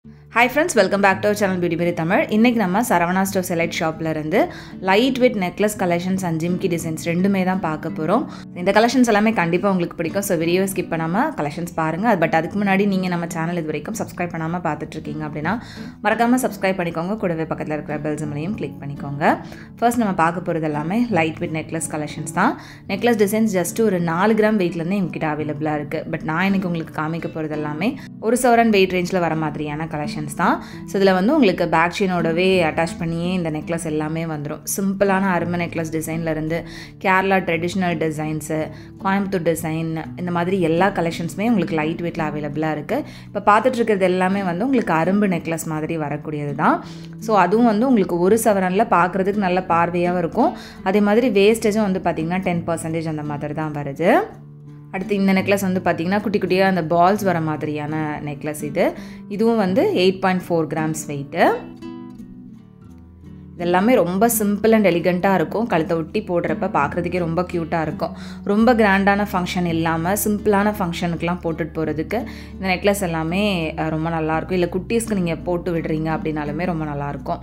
Hi friends, welcome back to our channel Beauty Berry Tamil. இன்னைக்கு நம்ம Saravana store select ஷாப்ல இருந்து light weight necklace collections and jhumki designs ரெண்டுமே தான் பார்க்க போறோம். இந்த கலெக்ஷன்ஸ் எல்லாமே கண்டிப்பா உங்களுக்கு பிடிக்கும். சோ வீடியோ ஸ்கிப் பண்ணாம கலெக்ஷன்ஸ் பாருங்க. பட் அதுக்கு முன்னாடி நீங்க நம்ம சேனல் இதுவரைக்கும் சப்ஸ்கிரைப் பண்ணாம பார்த்துட்டு இருக்கீங்க அப்படினா மறக்காம சப்ஸ்கிரைப் பண்ணிக்கோங்க. கூடவே பக்கத்துல இருக்கிற பெல் சிம்பலையும் கிளிக் பண்ணிக்கோங்க. ஃபர்ஸ்ட் நம்ம பார்க்க போறது எல்லாமே லைட் வெயிட் நெக்லஸ் கலெக்ஷன்ஸ் தான். நெக்லஸ் டிசைன்ஸ் ஜஸ்ட் ஒரு 4 கிராம் வெயிட்ல இருந்து என்கிட்ட அவேலபிளா இருக்கு. பட் நான் இன்னைக்கு உங்களுக்கு காமிக்க போறது எல்லாமே ஒரு சவரன் வெயிட் ரேஞ்ச்ல வர மாதிரியான கலெக்ஷன்ஸ் தான். ஸோ இதில் வந்து உங்களுக்கு பேக் செயினோடவே அட்டாச் பண்ணியே இந்த நெக்லஸ் எல்லாமே வந்துடும். சிம்பிளான அருமை நெக்லஸ் டிசைன்லேருந்து Kerala traditional designs, Coimbatore design, இந்த மாதிரி எல்லா கலெக்ஷன்ஸுமே உங்களுக்கு லைட் வெயிட்டில் அவைலபிளாக இருக்குது. இப்போ பார்த்துட்ருக்கிறது எல்லாமே வந்து உங்களுக்கு அரும்பு நெக்லஸ் மாதிரி வரக்கூடியது தான். ஸோ அதுவும் வந்து உங்களுக்கு ஒரு சவரனில் பார்க்குறதுக்கு நல்ல பார்வையாகவும் இருக்கும். அதே மாதிரி வேஸ்டேஜும் வந்து பார்த்திங்கன்னா 10% அந்த மாதிரி தான் வருது. அடுத்து இந்த நெக்லஸ் வந்து பார்த்திங்கன்னா குட்டி குட்டியாக அந்த பால்ஸ் வர மாதிரியான நெக்லஸ் இதுவும் வந்து 8.4 கிராம்ஸ் வெயிட்டு. இதெல்லாமே ரொம்ப சிம்பிள் அண்ட் எலிகண்ட்டாக இருக்கும். கழுத்தை ஒட்டி போடுறப்ப பார்க்குறதுக்கே ரொம்ப க்யூட்டாக இருக்கும். ரொம்ப கிராண்டான ஃபங்க்ஷன் இல்லாமல் சிம்பிளான ஃபங்க்ஷனுக்கெலாம் போட்டுட்டு போகிறதுக்கு இந்த நெக்லஸ் எல்லாமே ரொம்ப நல்லாயிருக்கும். இல்லை குட்டீஸ்க்கு நீங்கள் போட்டு விடுறீங்க அப்படின்னாலுமே ரொம்ப நல்லாயிருக்கும்.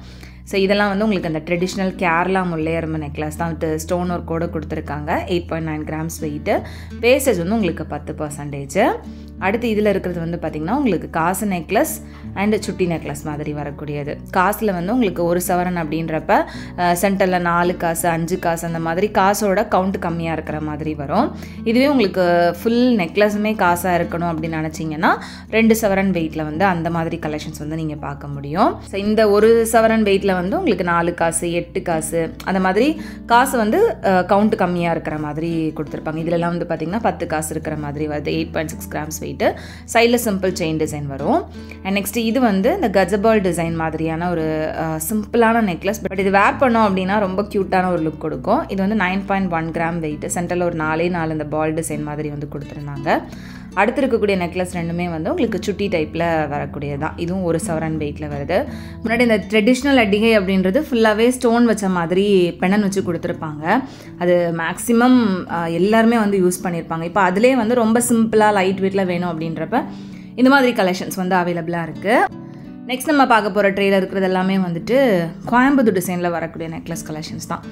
ஸோ இதெல்லாம் வந்து உங்களுக்கு அந்த ட்ரெடிஷ்னல் கேரளா முல்லையரும்பு நெக்லஸ் தான் வித் ஸ்டோன் ஒர்க் கூட கொடுத்துருக்காங்க. 8.9 கிராம்ஸ் வெயிட்டு. வேஸ்டேஜ் வந்து உங்களுக்கு 10%. அடுத்து இதில் இருக்கிறது வந்து பார்த்திங்கன்னா உங்களுக்கு காசு நெக்லஸ் அண்டு சுட்டி நெக்லஸ் மாதிரி வரக்கூடியது. காசில் வந்து உங்களுக்கு ஒரு சவரன் அப்படின்றப்ப சென்டரில் 4 காசு 5 காசு அந்த மாதிரி காசோட கவுண்ட் கம்மியாக இருக்கிற மாதிரி வரும். இதுவே உங்களுக்கு ஃபுல் நெக்லஸுமே காசாக இருக்கணும் அப்படின்னு நினச்சிங்கன்னா 2 சவரன் வெயிட்டில் வந்து அந்த மாதிரி கலெக்ஷன்ஸ் வந்து நீங்கள் பார்க்க முடியும். ஸோ இந்த ஒரு சவரன் வெயிட்டில் வந்து உங்களுக்கு 4 காசு 8 காசு அந்த மாதிரி காசு வந்து கவுண்ட் கம்மியாக இருக்கிற மாதிரி கொடுத்துருப்பாங்க. இதிலெல்லாம் வந்து பார்த்திங்கன்னா 10 காசு இருக்கிற மாதிரி வருது. 8.6 கிராம்ஸ் வெயிட்டு. சைடில் சிம்பிள் செயின் டிசைன் வரும். அண்ட் நெக்ஸ்ட் இது வந்து இந்த கஜபால் டிசைன் மாதிரியான ஒரு சிம்பிளான நெக்லஸ். பட் இது வேர் பண்ணோம் அப்படின்னா ரொம்ப க்யூட்டான ஒரு லுக் கொடுக்கும். இது வந்து 9.1 கிராம் வெயிட். சென்டரில் ஒரு 4 இந்த பால் டிசைன் மாதிரி வந்து கொடுத்துருந்தாங்க. அடுத்து இருக்கக்கூடிய நெக்லஸ் ரெண்டுமே வந்து உங்களுக்கு சுட்டி டைப்பில் வரக்கூடியது தான். இதுவும் ஒரு சவரன் வெயிட்டில் வருது. முன்னாடி இந்த ட்ரெடிஷ்னல் அடிகை அப்படின்றது ஃபுல்லாகவே ஸ்டோன் வச்ச மாதிரி பெண்ணன் வச்சு கொடுத்துருப்பாங்க. அது மேக்ஸிமம் எல்லாருமே வந்து யூஸ் பண்ணியிருப்பாங்க. இப்போ அதிலே வந்து ரொம்ப சிம்பிளாக லைட் வெயிட்டில் வேணும் அப்படின்றப்ப இந்த மாதிரி கலெக்ஷன்ஸ் வந்து அவைலபிளாக இருக்குது. நெக்ஸ்ட் நம்ம பார்க்க போகிற ட்ரேயில் இருக்கிறது எல்லாமே வந்துட்டு கோயம்புத்தூர் டிசைனில் வரக்கூடிய நெக்லஸ் கலெக்ஷன்ஸ் தான்.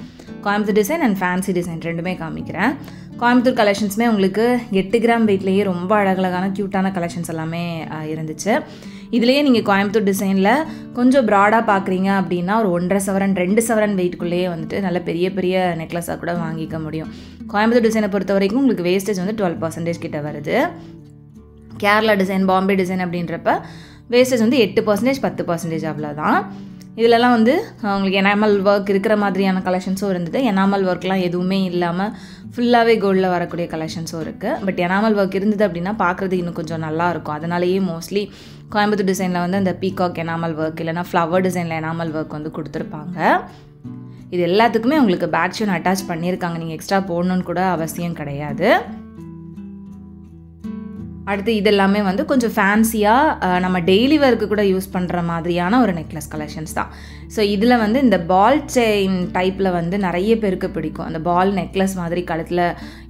Coimbatore design and fancy design ரெண்டுமே காமிக்கிறேன். கோயம்புத்தூர் கலெக்ஷன்ஸுமே உங்களுக்கு 8 கிராம் வெயிட்லேயே ரொம்ப அழகழகான க்யூட்டான கலெக்ஷன்ஸ் எல்லாமே இருந்துச்சு. இதுலேயே நீங்கள் கோயம்புத்தூர் டிசைனில் கொஞ்சம் ப்ராடாக பார்க்குறீங்க அப்படின்னா ஒரு 1.5 சவரன் 2 சவரன் வெயிட்குள்ளேயே வந்துட்டு நல்ல பெரிய பெரிய நெக்லஸாக கூட வாங்கிக்க முடியும். கோயம்புத்தூர் டிசைனை பொறுத்த வரைக்கும் உங்களுக்கு வேஸ்டேஜ் வந்து 12% கிட்ட வருது. கேரளா டிசைன், பாம்பே டிசைன் அப்படின்றப்ப வேஸ்டேஜ் வந்து 8% 10% அவ்வளோதான். இதிலலாம் வந்து உங்களுக்கு எனாமல் ஒர்க் இருக்கிற மாதிரியான கலெக்ஷன்ஸும் இருந்தது. எனாமல் ஒர்க்லாம் எதுவுமே இல்லாமல் ஃபுல்லாகவே கோல்டில் வரக்கூடிய கலெக்ஷன்ஸும் இருக்குது. பட் எனாமல் ஒர்க் இருந்தது அப்படின்னா பார்க்குறதுக்கு இன்னும் கொஞ்சம் நல்லாயிருக்கும். அதனாலேயே மோஸ்ட்லி கோயம்புத்தூர் டிசைனில் வந்து அந்த பீகாக் எனாமல் ஒர்க் இல்லைனா ஃப்ளவர் டிசைனில் எனாமல் ஒர்க் வந்து கொடுத்துருப்பாங்க. இது எல்லாத்துக்குமே உங்களுக்கு பேக் செயின் அட்டாச் பண்ணியிருக்காங்க. நீங்கள் எக்ஸ்ட்ரா போடணுன்னு கூட அவசியம் கிடையாது. அடுத்து இதெல்லாமே வந்து கொஞ்சம் ஃபேன்சியாக நம்ம டெய்லி ஒர்க்கு கூட யூஸ் பண்ணுற மாதிரியான ஒரு நெக்லஸ் கலெக்ஷன்ஸ் தான். ஸோ இதில் வந்து இந்த பால் செயின் டைப்பில் வந்து நிறைய பேருக்கு பிடிக்கும். அந்த பால் நெக்லஸ் மாதிரி கழுத்தில்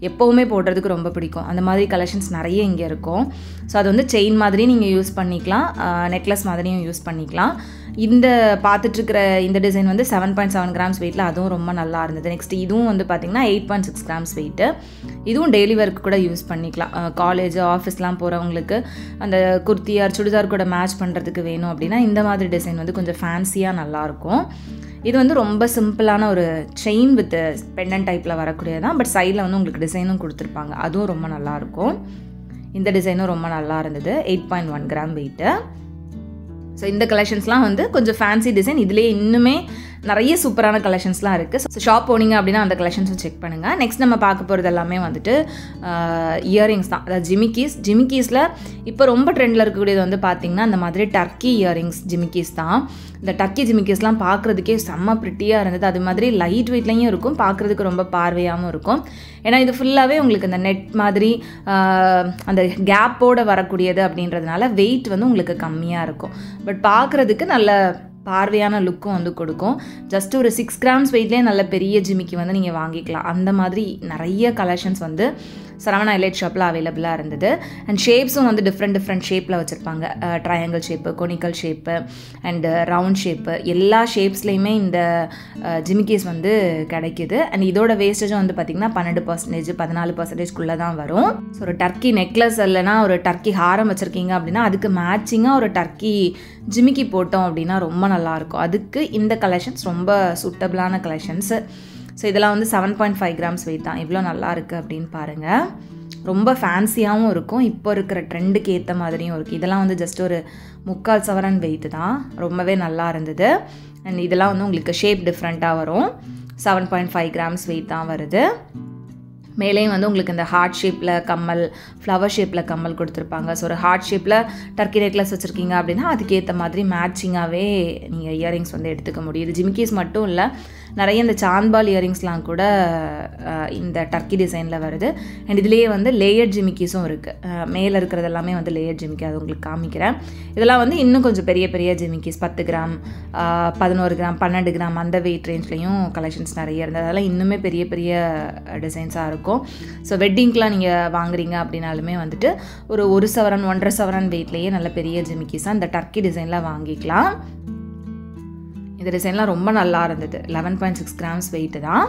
எப்போவுமே போடுறதுக்கு ரொம்ப பிடிக்கும். அந்த மாதிரி கலெக்ஷன்ஸ் நிறைய இங்கே இருக்கும். ஸோ அது வந்து செயின் மாதிரி நீங்கள் யூஸ் பண்ணிக்கலாம், நெக்லஸ் மாதிரியும் யூஸ் பண்ணிக்கலாம். இந்த பார்த்துட்ருக்கிற இந்த டிசைன் வந்து 7.7 கிராம்ஸ் வெயிட்டில் அதுவும் ரொம்ப நல்லா இருந்தது. நெக்ஸ்ட் இதுவும் வந்து பார்த்திங்கன்னா 8.6 கிராம்ஸ் வெயிட்டு. இதுவும் டெய்லி ஒர்க்கு கூட யூஸ் பண்ணிக்கலாம். காலேஜ் ஆஃபீஸ்லாம் போகிறவங்களுக்கு அந்த குர்த்தி ஆர் சுடிதார் கூட மேட்ச் பண்ணுறதுக்கு வேணும் அப்படின்னா இந்த மாதிரி டிசைன் வந்து கொஞ்சம் ஃபேன்சியாக நல்லாயிருக்கும். இது வந்து ரொம்ப சிம்பிளான ஒரு செயின் வித் பெண்டன் டைப்பில் வரக்கூடியதான். பட் சைடில் வந்து உங்களுக்கு டிசைனும் கொடுத்துருப்பாங்க. அதுவும் ரொம்ப நல்லாயிருக்கும். இந்த டிசைனும் ரொம்ப நல்லா இருந்தது. 8.1 கிராம் வெயிட்டு. ஸோ இந்த கலெக்ஷன்ஸ்லாம் வந்து கொஞ்சம் ஃபேன்சி டிசைன். இதுலேயே இன்னுமே நிறைய சூப்பரான கலெக்ஷன்ஸ்லாம் இருக்குது. ஸோ ஷாப் போனீங்க அப்படின்னா அந்த கலெக்ஷன்ஸும் செக் பண்ணுங்கள். நெக்ஸ்ட் நம்ம பார்க்க போகிறது எல்லாமே வந்துட்டு இயரிங்ஸ் தான். அதாவது ஜிமிக்கீஸில் இப்போ ரொம்ப ட்ரெண்டில் இருக்கக்கூடியது வந்து பார்த்திங்கன்னா அந்த மாதிரி டர்க்கி இயரிங்ஸ் ஜிமிக்கீஸ் தான். இந்த டர்க்கி ஜிமிக்கீஸ்லாம் பார்க்குறதுக்கே செம்ம ப்ரிட்டியாக இருந்தது. அது மாதிரி லைட் வெயிட்லேயும் இருக்கும், பார்க்குறதுக்கு ரொம்ப பார்வையாகவும் இருக்கும். ஏன்னா இது ஃபுல்லாகவே உங்களுக்கு அந்த நெட் மாதிரி அந்த கேப்போடு வரக்கூடியது அப்படின்றதுனால வெயிட் வந்து உங்களுக்கு கம்மியாக இருக்கும். பட் பார்க்குறதுக்கு நல்ல பார்வையான லுக்கும் வந்து கொடுக்கும். ஜஸ்ட் ஒரு 6 கிராம்ஸ் வெயிட்லேயே நல்ல பெரிய ஜிமிக்கி வந்து நீங்கள் வாங்கிக்கலாம். அந்த மாதிரி நிறைய கலெக்ஷன்ஸ் வந்து சரவணா எலைட் ஷாப்பில் அவைலபிளாக இருந்தது. அண்ட் ஷேப்ஸும் வந்து டிஃப்ரெண்ட் ஷேப்பில் வச்சுருப்பாங்க. Triangle shape, conical shape and round shape, எல்லா ஷேப்ஸ்லேயுமே இந்த ஜிமிக்கீஸ் வந்து கிடைக்கிது. அண்ட் இதோட வேஸ்டேஜும் வந்து பார்த்திங்கன்னா 12%, 14%குள்ளே தான் வரும். ஸோ ஒரு டர்க்கி நெக்லஸ் இல்லைனா ஒரு டர்க்கி ஹாரம் வச்சுருக்கீங்க அப்படின்னா அதுக்கு மேட்சிங்காக ஒரு டர்க்கி ஜிமிக்கி போட்டோம் அப்படின்னா ரொம்ப நல்லாயிருக்கும். அதுக்கு இந்த கலெக்ஷன்ஸ் ரொம்ப சூட்டபிளான கலெக்ஷன்ஸு. ஸோ இதெல்லாம் வந்து 7.5 கிராம்ஸ் வெயிட் தான். இவ்வளோ நல்லா இருக்குது அப்படின்னு பாருங்கள். ரொம்ப ஃபேன்சியாகவும் இருக்கும், இப்போ இருக்கிற ட்ரெண்டுக்கு ஏற்ற மாதிரியும் இருக்குது. இதெல்லாம் வந்து ஜஸ்ட் ஒரு 3/4 சவரன் வெயிட்டு தான். ரொம்பவே நல்லா இருந்தது. அண்ட் இதெல்லாம் வந்து உங்களுக்கு ஷேப் டிஃப்ரெண்ட்டாக வரும். 7.5 கிராம்ஸ் வெயிட் தான் வருது. மேலேயும் வந்து உங்களுக்கு இந்த ஹார்ட் ஷேப்பில் கம்மல், ஃப்ளவர் ஷேப்பில் கம்மல் கொடுத்துருப்பாங்க. ஸோ ஒரு ஹார்ட் ஷேப்பில் டர்க்கி நெக்லஸ் வச்சுருக்கீங்க அப்படின்னா அதுக்கேற்ற மாதிரி மேட்சிங்காகவே நீங்கள் இயரிங்ஸ் வந்து எடுத்துக்க முடியும். இது ஜிமிக்கீஸ் மட்டும் இல்லை, நிறைய இந்த சாந்த்பால் இயரிங்ஸ்லாம் கூட இந்த டர்க்கி டிசைனில் வருது. அண்ட் இதுலேயே வந்து லேயர்ட் ஜிமிக்கீஸும் இருக்குது. மேலே இருக்கிறது எல்லாமே வந்து லேயர்ட் ஜிமிக்கி, அது உங்களுக்கு காமிக்கிறேன். இதெல்லாம் வந்து இன்னும் கொஞ்சம் பெரிய ஜிமிக்கீஸ் 10 கிராம், 11 கிராம், 12 கிராம் அந்த வெயிட் ரேஞ்ச்லேயும் கலெக்ஷன்ஸ் நிறைய இருந்தது. அதெல்லாம் இன்னுமே பெரிய டிசைன்ஸாக இருக்கும். ஸோ வெட்டிங்க்கெலாம் நீங்கள் வாங்குறீங்க அப்படின்னாலுமே வந்துட்டு ஒரு சவரன் 1.5 சவரன் வெயிட்லேயே நல்ல பெரிய ஜிமிக்கீஸாக இந்த டர்க்கி டிசைனில் வாங்கிக்கலாம். இந்த டிசைன்லாம் ரொம்ப நல்லா இருந்தது. 11.6 கிராம்ஸ் வெயிட்டு தான்.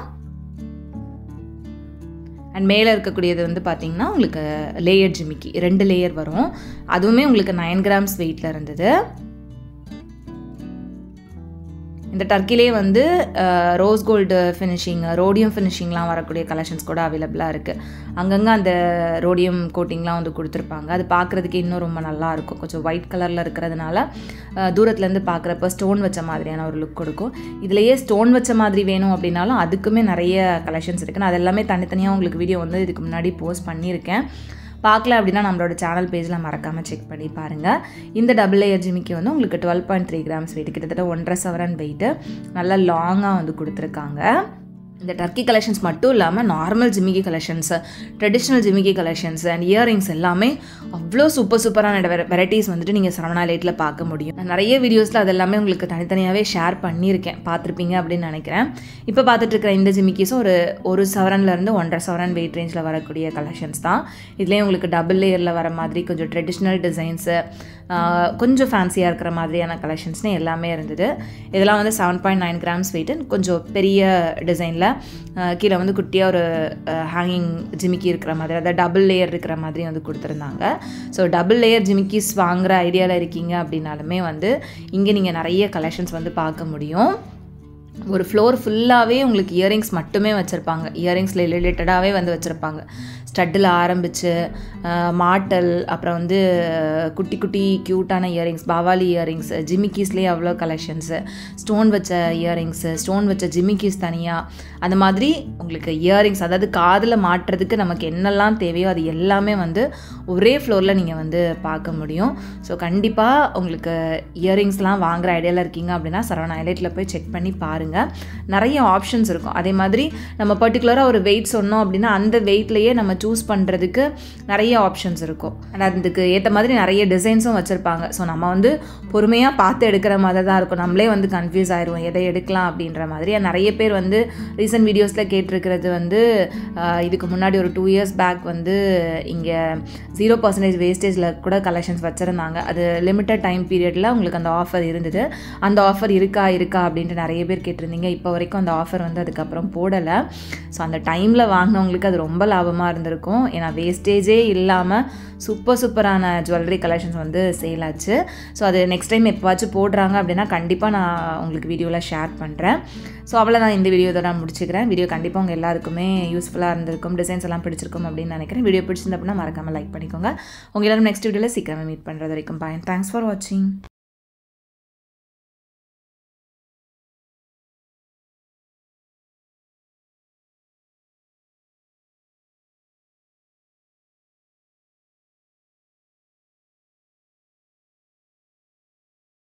அண்ட் மேலே இருக்கக்கூடியது வந்து பார்த்திங்கன்னா உங்களுக்கு லேயர் ஜிமிக்கி, 2 லேயர் வரும். அதுவுமே உங்களுக்கு 9 கிராம்ஸ் வெயிட்டில் இருந்தது. இந்த டர்க்கிலே வந்து ரோஸ் கோல்டு ஃபினிஷிங், ரோடியம் ஃபினிஷிங்லாம் வரக்கூடிய கலெக்ஷன்ஸ் கூட அவைலபிளாக இருக்குது. அங்கங்கே அந்த ரோடியம் கோட்டிங்லாம் வந்து கொடுத்துருப்பாங்க. அது பார்க்குறதுக்கு இன்னும் ரொம்ப நல்லாயிருக்கும். கொஞ்சம் ஒயிட் கலரில் இருக்கிறதுனால தூரத்துலேருந்து பார்க்குறப்ப ஸ்டோன் வச்ச மாதிரியான ஒரு லுக் கொடுக்கும். இதுலேயே ஸ்டோன் வச்ச மாதிரி வேணும் அப்படின்னாலும் அதுக்குமே நிறைய கலெக்ஷன்ஸ் இருக்குது. நான் அது எல்லாமே தனித்தனியாக உங்களுக்கு வீடியோ வந்து இதுக்கு முன்னாடி போஸ்ட் பண்ணியிருக்கேன். பார்க்கல அப்படின்னா நம்மளோட சேனல் பேஜில் மறக்காமல் செக் பண்ணி பாருங்கள். இந்த டபுள் லேயர் ஜிமிக்கி வந்து உங்களுக்கு 12.3 கிராம்ஸ் வெயிட், கிட்டத்தட்ட 1.5 சவரன் வெயிட்டு, நல்லா லாங்காக வந்து கொடுத்துருக்காங்க. இந்த டர்க்கி கலெக்ஷன்ஸ் மட்டும் இல்லாமல் நார்மல் ஜிமிக்கி கலெக்ஷன்ஸு, ட்ரெடிஷ்னல் ஜிமிக்கி கலெக்ஷன்ஸ் அண்ட் இயரிங்ஸ் எல்லாமே அவ்வளோ சூப்பரான வெரைட்டிஸ் வந்துட்டு நீங்கள் சரவணா எலைட்டில் பார்க்க முடியும். நான் நிறைய வீடியோஸில் அது எல்லாமே உங்களுக்கு தனித்தனியாகவே ஷேர் பண்ணியிருக்கேன், பார்த்துருப்பீங்க அப்படின்னு நினைக்கிறேன். இப்போ பார்த்துட்டு இருக்கிற இந்த ஜிமிக்கிஸும் ஒரு சவரன்லேருந்து 1.5 சவரன் வெயிட் ரேஞ்சில் வரக்கூடிய கலெக்ஷன்ஸ் தான். இதுலேயும் உங்களுக்கு டபுள் லேயரில் வர மாதிரி கொஞ்சம் ட்ரெடிஷ்னல் டிசைன்ஸு, கொஞ்சம் ஃபேன்சியாக இருக்கிற மாதிரியான கலெக்ஷன்ஸ்னு எல்லாமே இருந்தது. இதெல்லாம் வந்து 7.9 கிராம்ஸ் வெயிட்டு, கொஞ்சம் பெரிய டிசைனில் கீழே வந்து குட்டியாக ஒரு ஹேங்கிங் ஜிமிக்கி இருக்கிற மாதிரி, அதாவது டபுள் லேயர் இருக்கிற மாதிரி வந்து கொடுத்துருந்தாங்க. ஸோ டபுள் லேயர் ஜிமிக்கிஸ் வாங்குகிற ஐடியாவில் இருக்கீங்க அப்படின்னாலுமே வந்து இங்கே நீங்கள் நிறைய கலெக்ஷன்ஸ் வந்து பார்க்க முடியும். ஒரு ஃப்ளோர் ஃபுல்லாகவே உங்களுக்கு இயரிங்ஸ் மட்டுமே வச்சுருப்பாங்க. இயரிங்ஸில் ரிலேட்டடாகவே வந்து வச்சுருப்பாங்க. ஸ்டட்டில் ஆரம்பித்து மாட்டல், அப்புறம் வந்து குட்டி க்யூட்டான இயரிங்ஸ், பவாலி இயரிங்ஸு, ஜிமிக்கீஸ்லேயே அவ்வளோ கலெக்ஷன்ஸு, ஸ்டோன் வச்ச இயரிங்ஸு, ஸ்டோன் வச்ச ஜிமிக்கீஸ் தனியாக, அந்த மாதிரி உங்களுக்கு இயரிங்ஸ், அதாவது காதில் மாட்டுறதுக்கு நமக்கு என்னெல்லாம் தேவையோ அது எல்லாமே வந்து ஒரே ஃப்ளோரில் நீங்கள் வந்து பார்க்க முடியும். ஸோ கண்டிப்பாக உங்களுக்கு இயரிங்ஸ்லாம் வாங்குகிற ஐடியாவில் இருக்கீங்க அப்படின்னா சரவணா எலைட்டில் போய் செக் பண்ணி பாருங்கள். நிறைய ஆப்ஷன்ஸ் இருக்கும். அதே மாதிரி நம்ம பர்டிகுலராக ஒரு வெயிட் சொன்னோம் அப்படின்னா அந்த வெயிட்லேயே நம்ம சூஸ் பண்ணுறதுக்கு நிறைய ஆப்ஷன்ஸ் இருக்கும். அண்ட் அதுக்கு ஏற்ற மாதிரி நிறைய டிசைன்ஸும் வச்சுருப்பாங்க. ஸோ நம்ம வந்து பொறுமையாக பார்த்து எடுக்கிற மாதிரி தான் இருக்கும். நம்மளே வந்து கன்ஃபியூஸ் ஆயிடுவோம் எதை எடுக்கலாம் அப்படின்ற மாதிரி. நிறைய பேர் வந்து ரீசன்ட் வீடியோஸில் கேட்டிருக்கிறது வந்து இதுக்கு முன்னாடி ஒரு 2 இயர்ஸ் பேக் வந்து இங்கே 0% வேஸ்டேஜில் கூட கலெக்ஷன்ஸ் வச்சுருந்தாங்க. அது லிமிட்டட் டைம் பீரியடில் உங்களுக்கு அந்த ஆஃபர் இருந்தது. அந்த ஆஃபர் இருக்கா அப்படின்ட்டு நிறைய பேர் கேட்டிருந்தீங்க. இப்போ வரைக்கும் அந்த ஆஃபர் வந்து அதுக்கப்புறம் போடலை. ஸோ அந்த டைமில் வாங்கினவங்களுக்கு அது ரொம்ப லாபமாக இருந்திருக்கும். ஏன்னா வேஸ்டேஜே இல்லாமல் சூப்பரான ஜுவல்லரி கலெக்ஷன்ஸ் வந்து சேல் ஆச்சு. ஸோ அது நெக்ஸ்ட் டைம் எப்போவாச்சும் போடுறாங்க அப்படின்னா கண்டிப்பாக நான் உங்களுக்கு வீடியோவில் ஷேர் பண்ணுறேன். ஸோ அவ்வளோதான், இந்த வீடியோ இதோட முடிச்சுக்கிறேன். வீடியோ கண்டிப்பாக உங்கள் எல்லாருக்குமே யூஸ்ஃபுல்லாக இருந்திருக்கும், டிசைன்ஸ் எல்லாம் பிடிச்சிருக்கும் அப்படின்னு நினைக்கிறேன். வீடியோ பிடிச்சிருந்தா அப்படின்னா மறக்காமல் லைக் பண்ணிக்கோங்க. உங்கள் எல்லாரும் நெக்ஸ்ட் வீடியோவில் சீக்கிரமே மீட் பண்ணுறது வரைக்கும் பாய். தேங்க்ஸ் ஃபார் வாட்சிங்.